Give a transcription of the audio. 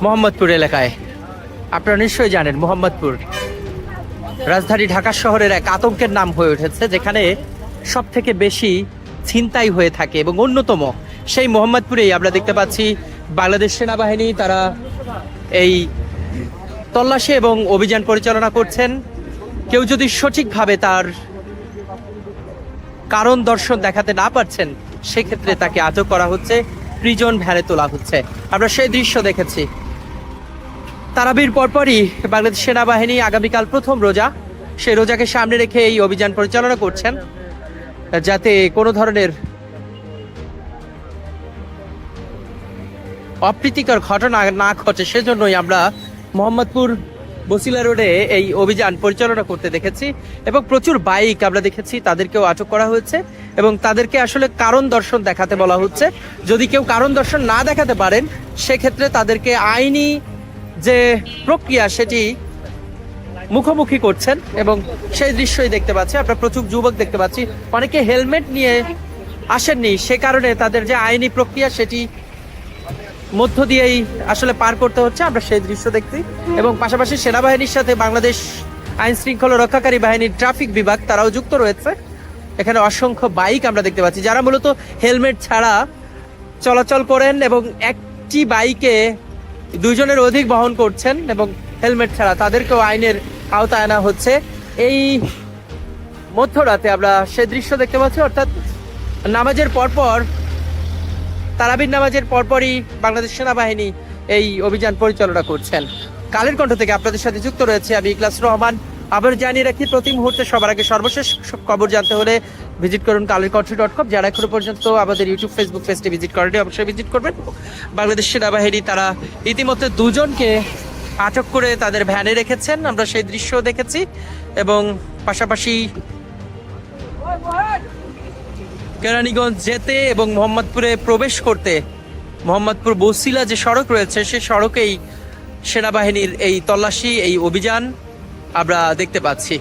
মোহাম্মদপুর এলাকায় আপনারা নিশ্চয়ই জানেন, মোহাম্মদপুর রাজধানী ঢাকা শহরের এক আতঙ্কের নাম হয়ে উঠেছে, যেখানে সব থেকে বেশি ছিনতাই হয়ে থাকে এবং অন্যতম সেই মোহাম্মদপুরেই আমরা দেখতে পাচ্ছি বাংলাদেশ সেনাবাহিনী তারা এই তল্লাশি এবং অভিযান পরিচালনা করছেন। কেউ যদি সঠিকভাবে তার কারণ দর্শন দেখাতে না পারছেন, সেক্ষেত্রে তাকে আটক করা হচ্ছে, প্রিজন ভ্যানে তোলা হচ্ছে। আমরা সেই দৃশ্য দেখেছি। তারাবির পরপরই বাংলাদেশ সেনাবাহিনী আগামীকাল প্রথম রোজা, সেই রোজাকে সামনে রেখে এই অভিযান পরিচালনা করছেন, যাতে কোনো ধরনের অপ্রীতিকর ঘটনা না ঘটে। সেজন্যই আমরা মোহাম্মদপুর বসিলা রোডে এই অভিযান পরিচালনা করতে দেখেছি এবং প্রচুর বাইক আমরা দেখেছি, তাদেরকেও আটক করা হয়েছে এবং তাদেরকে আসলে কারণ দর্শন দেখাতে বলা হচ্ছে। যদি কেউ কারণ দর্শন না দেখাতে পারেন, সেক্ষেত্রে তাদেরকে আইনি যে প্রক্রিয়া সেটি মুখোমুখি করছেন এবং সেই দৃশ্যই দেখতে পাচ্ছি। আমরা প্রচুর যুবক দেখতে পাচ্ছি, অনেকে হেলমেট নিয়ে আসেননি, সে কারণে তাদের যে আইনি প্রক্রিয়া সেটি মধ্য দিয়েই আসলে পার করতে হচ্ছে। আমরা সেই দৃশ্য দেখছি এবং পাশাপাশি সেনাবাহিনীর সাথে বাংলাদেশ আইন শৃঙ্খলা রক্ষাকারী বাহিনীর ট্রাফিক বিভাগ তারাও যুক্ত রয়েছে। এখানে অসংখ্য বাইক আমরা দেখতে পাচ্ছি, যারা মূলত হেলমেট ছাড়া চলাচল করেন এবং একটি বাইকে দুইজনের অধিক বহন করছেন এবং হেলমেট ছাড়া তাদেরকেও আইনের আওতায় আনা হচ্ছে। এই মধ্যরাতে আমরা সে দৃশ্য দেখতে পাচ্ছি, অর্থাৎ নামাজের পরপর, তারাবির নামাজের পরপরই বাংলাদেশ সেনাবাহিনী এই অভিযান পরিচালনা করছেন। কালের কণ্ঠ থেকে আপনাদের সাথে যুক্ত রয়েছে আমি ইখলাস রহমান। আবার জানিয়ে রাখি, প্রতি মুহূর্তে সবার আগে সর্বশেষ খবর জানতে হলে ভিজিট করুন kalerkantho.com। যারা এখনো পর্যন্ত আমাদের ইউটিউব ফেসবুক পেজটি ভিজিট করেনি, অবশ্যই ভিজিট করবেন। বাংলাদেশ সেনাবাহিনী তারা ইতিমধ্যে দুজনকে আটক করে তাদের ভ্যানে রেখেছেন, আমরা সেই দৃশ্য দেখেছি এবং পাশাপাশি কেরানীগঞ্জ যেতে এবং মোহাম্মদপুরে প্রবেশ করতে মোহাম্মদপুর বসিলা যে সড়ক রয়েছে, সেই সড়কেই সেনাবাহিনীর এই তল্লাশি, এই অভিযান আমরা দেখতে পাচ্ছি।